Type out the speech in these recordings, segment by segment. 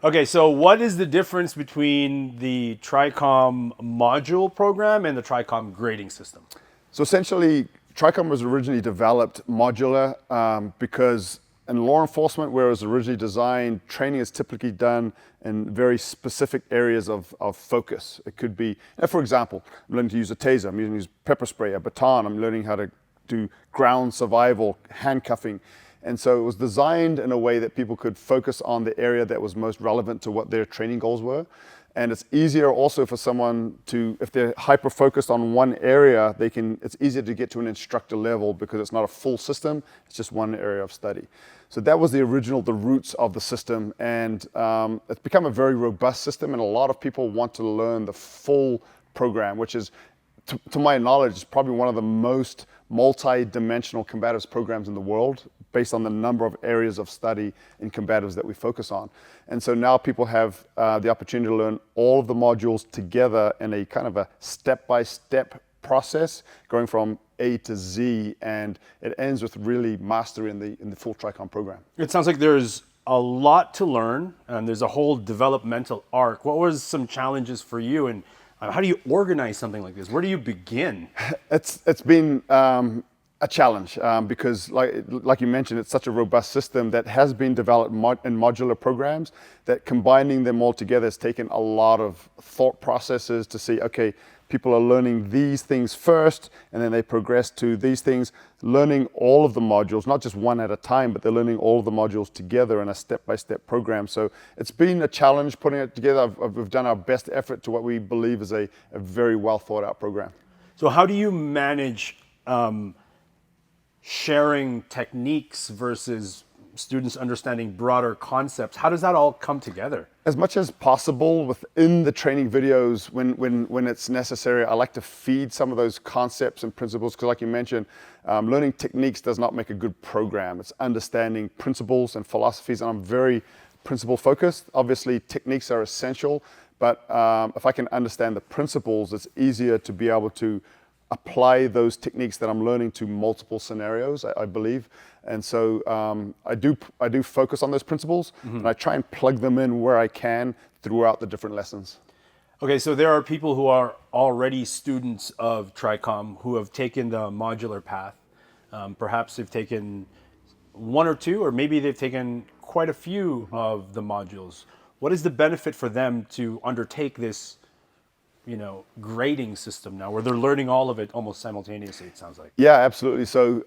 Okay, so what is the difference between the TRICOM module program and the TRICOM grading system? So essentially, TRICOM was originally developed modular because in law enforcement, where it was originally designed, training is typically done in very specific areas of focus. It could be, for example, I'm learning to use a taser, I'm learning to use pepper spray, a baton, I'm learning how to do ground survival, handcuffing. And so it was designed in a way that people could focus on the area that was most relevant to what their training goals were. And it's easier also for someone to, if they're hyper-focused on one area, it's easier to get to an instructor level because it's not a full system, it's just one area of study. So that was the roots of the system. And it's become a very robust system, and a lot of people want to learn the full program, which is, to my knowledge, is probably one of the most multi-dimensional combatives programs in the world, based on the number of areas of study in combatives that we focus on. And so now people have the opportunity to learn all of the modules together in a kind of a step-by-step process, going from A to Z, and it ends with really mastery in the full TRICOM program. It sounds like there's a lot to learn, and there's a whole developmental arc. What was some challenges for you, and how do you organize something like this? Where do you begin? It's been a challenge because, like you mentioned, it's such a robust system that has been developed in modular programs that combining them all together has taken a lot of thought processes to see, okay, people are learning these things first, and then they progress to these things, learning all of the modules, not just one at a time, but they're learning all of the modules together in a step-by-step program. So it's been a challenge putting it together. We've done our best effort to what we believe is a very well thought out program. So how do you manage sharing techniques versus students understanding broader concepts? How does that all come together? As much as possible within the training videos, when it's necessary, I like to feed some of those concepts and principles, because like you mentioned, learning techniques does not make a good program. It's understanding principles and philosophies, and I'm very principle focused. Obviously, techniques are essential, but if I can understand the principles, it's easier to be able to apply those techniques that I'm learning to multiple scenarios, I believe. And so I do focus on those principles, and I try and plug them in where I can throughout the different lessons. Okay, so there are people who are already students of TRICOM who have taken the modular path. Perhaps they've taken one or two, or maybe they've taken quite a few of the modules. What is the benefit for them to undertake this grading system now, where they're learning all of it almost simultaneously, it sounds like? Yeah, absolutely. So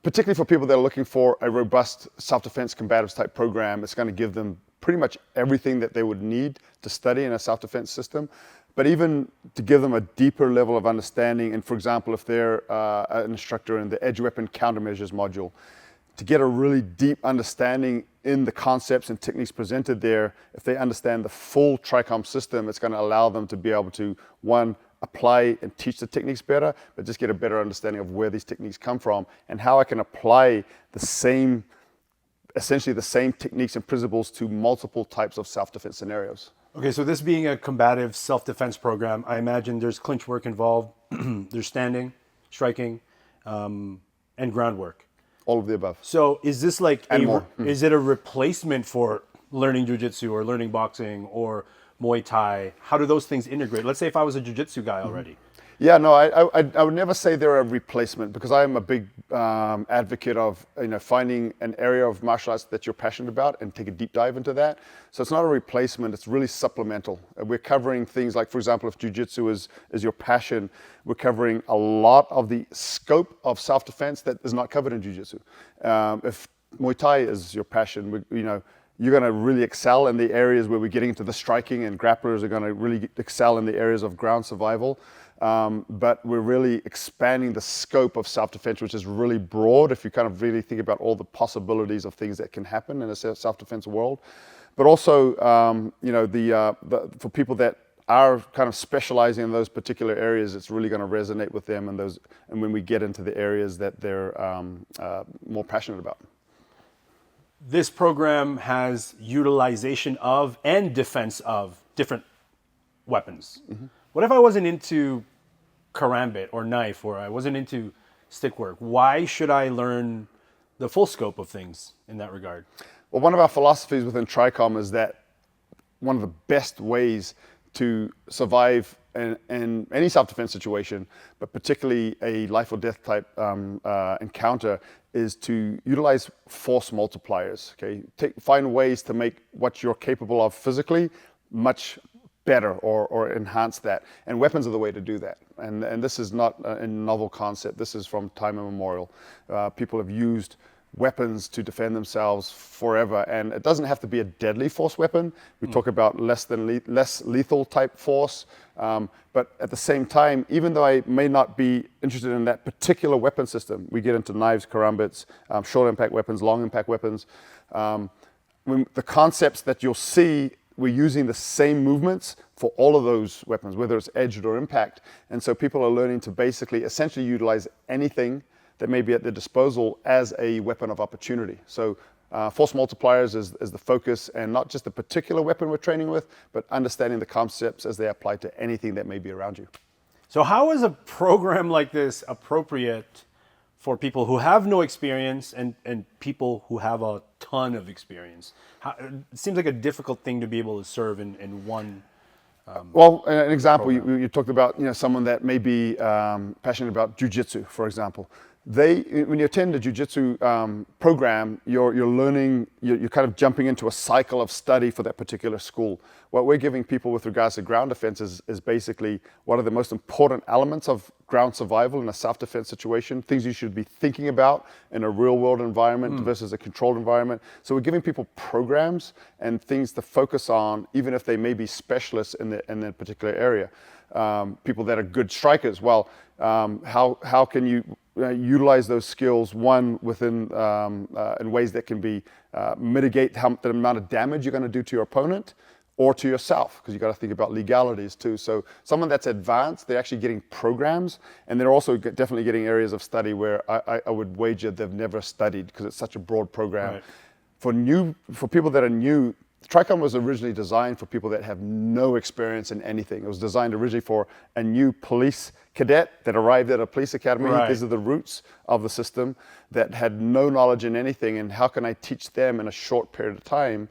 particularly for people that are looking for a robust self-defense combatives type program, it's going to give them pretty much everything that they would need to study in a self-defense system. But even to give them a deeper level of understanding, and for example, if they're an instructor in the edge weapon countermeasures module, to get a really deep understanding in the concepts and techniques presented there, if they understand the full TRICOM system, it's going to allow them to be able to, one, apply and teach the techniques better, but just get a better understanding of where these techniques come from and how I can apply essentially the same techniques and principles to multiple types of self-defense scenarios. Okay, so this being a combative self-defense program, I imagine there's clinch work involved, there's standing, striking, and groundwork. All of the above. So is this like more. Is it a replacement for learning jiu-jitsu or learning boxing or Muay Thai? How do those things integrate? Let's say if I was a jiu-jitsu guy already. Yeah, no, I would never say they're a replacement, because I am a big advocate of finding an area of martial arts that you're passionate about and take a deep dive into that. So it's not a replacement, it's really supplemental. We're covering things like, for example, if jiu-jitsu is your passion, we're covering a lot of the scope of self-defense that is not covered in jiu-jitsu. If Muay Thai is your passion, you're going to really excel in the areas where we're getting into the striking, and grapplers are going to really excel in the areas of ground survival. But we're really expanding the scope of self-defense, which is really broad if you kind of really think about all the possibilities of things that can happen in a self-defense world. But also, for people that are kind of specializing in those particular areas, it's really going to resonate with them, and when we get into the areas that they're more passionate about. This program has utilization of and defense of different weapons. What if I wasn't into karambit or knife, or I wasn't into stick work? Why should I learn the full scope of things in that regard? Well, one of our philosophies within TRICOM is that one of the best ways to survive in any self-defense situation, but particularly a life or death type encounter, is to utilize force multipliers. Okay, find ways to make what you're capable of physically much better or enhance that. And weapons are the way to do that. And this is not a novel concept. This is from time immemorial. People have used weapons to defend themselves forever, and it doesn't have to be a deadly force weapon. We talk about less lethal type force, but at the same time, even though I may not be interested in that particular weapon system, we get into knives, karambits, short impact weapons, long impact weapons. The concepts that you'll see, we're using the same movements for all of those weapons, whether it's edged or impact, and so people are learning to basically essentially utilize anything that may be at their disposal as a weapon of opportunity. So force multipliers is the focus, and not just the particular weapon we're training with, but understanding the concepts as they apply to anything that may be around you. So how is a program like this appropriate for people who have no experience and people who have a ton of experience? It seems like a difficult thing to be able to serve in one. Well, an example, you talked about someone that may be passionate about JiuJitsu, for example. When you attend a JiuJitsu program, you're learning, you're kind of jumping into a cycle of study for that particular school. What we're giving people with regards to ground defense is basically what are the most important elements of ground survival in a self-defense situation, things you should be thinking about in a real-world environment versus a controlled environment. So we're giving people programs and things to focus on, even if they may be specialists in their particular area. People that are good strikers, well, how can you utilize those skills, one, within in ways that can be mitigate the amount of damage you're going to do to your opponent or to yourself, because you got to think about legalities too. So someone that's advanced, they're actually getting programs, and they're also definitely getting areas of study where I would wager they've never studied, because it's such a broad program. Right. For people that are new, TRICOM was originally designed for people that have no experience in anything. It was designed originally for a new police cadet that arrived at a police academy. Right. These are the roots of the system, that had no knowledge in anything, and how can I teach them in a short period of time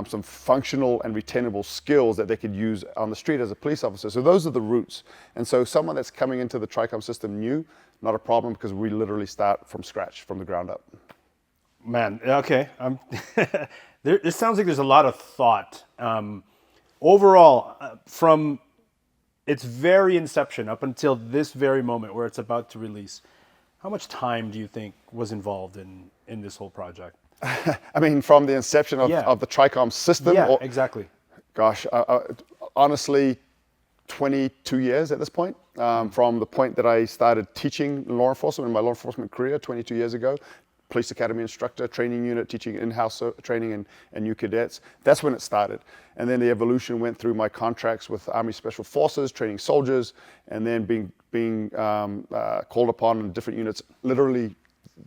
some functional and retainable skills that they could use on the street as a police officer. So those are the roots. And so someone that's coming into the TRICOM system new, not a problem, because we literally start from scratch, from the ground up. Man, okay. It sounds like there's a lot of thought. Overall, from its very inception up until this very moment where it's about to release, how much time do you think was involved in this whole project? I mean, from the inception of the TRICOM system? Yeah, exactly. Gosh, honestly, 22 years at this point. From the point that I started teaching law enforcement in my law enforcement career 22 years ago, police academy instructor, training unit, teaching in-house training and new cadets. That's when it started. And then the evolution went through my contracts with Army Special Forces, training soldiers, and then being called upon in different units, literally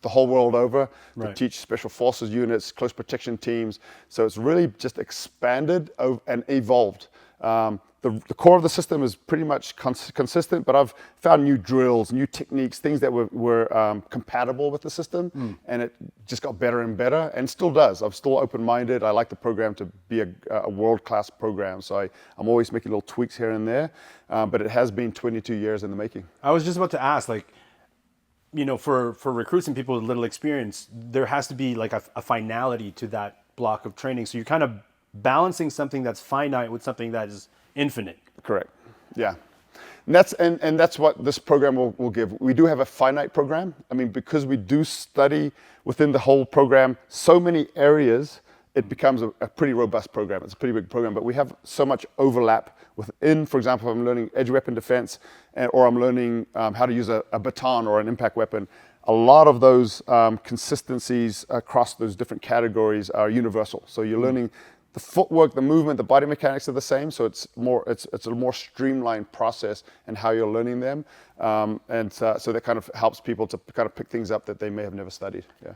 the whole world over, to teach Special Forces units, close protection teams. So it's really just expanded and evolved. The core of the system is pretty much consistent, but I've found new drills, new techniques, things that were compatible with the system, and it just got better and better, and still does. I'm still open-minded. I like the program to be a world-class program, so I'm always making little tweaks here and there, but it has been 22 years in the making. I was just about to ask, for recruits and people with little experience, there has to be like a finality to that block of training. So you're kind of balancing something that's finite with something that is infinite. Correct. Yeah. And that's what this program will give. We do have a finite program. I mean, because we do study within the whole program so many areas, it becomes a pretty robust program. It's a pretty big program, but we have so much overlap within. For example, if I'm learning edge weapon defense, or I'm learning how to use a baton or an impact weapon, a lot of those consistencies across those different categories are universal. So you're learning the footwork, the movement, the body mechanics are the same, so it's a more streamlined process in how you're learning them, and so that kind of helps people to kind of pick things up that they may have never studied. Yeah.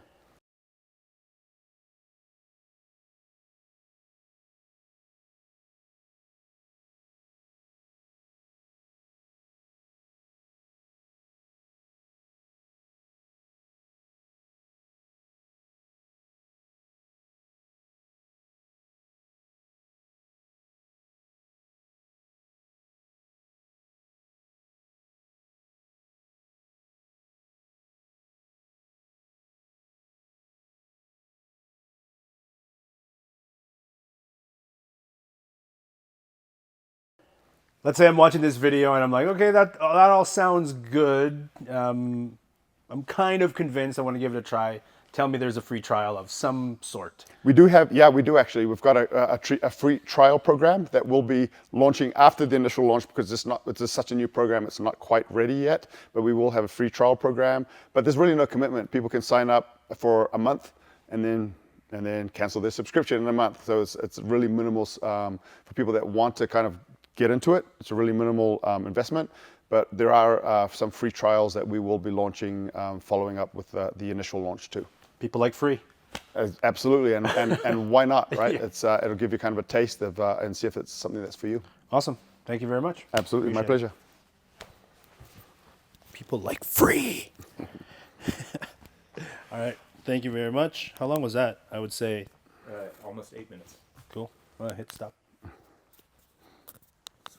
let's say I'm watching this video and I'm like, okay, that all sounds good. I'm kind of convinced. I want to give it a try. Tell me there's a free trial of some sort. We do actually. We've got a free trial program that will be launching after the initial launch because it's such a new program. It's not quite ready yet, but we will have a free trial program. But there's really no commitment. People can sign up for a month and then cancel their subscription in a month. So it's really minimal for people that want to kind of get into it. It's a really minimal investment. But there are some free trials that we will be launching following up with the initial launch too. People like free. Absolutely, and why not, right? Yeah. It'll give you kind of a taste of and see if it's something that's for you. Awesome. Thank you very much. Absolutely, my pleasure. People like free. All right. Thank you very much. How long was that? I would say Almost 8 minutes. cool. Hit stop.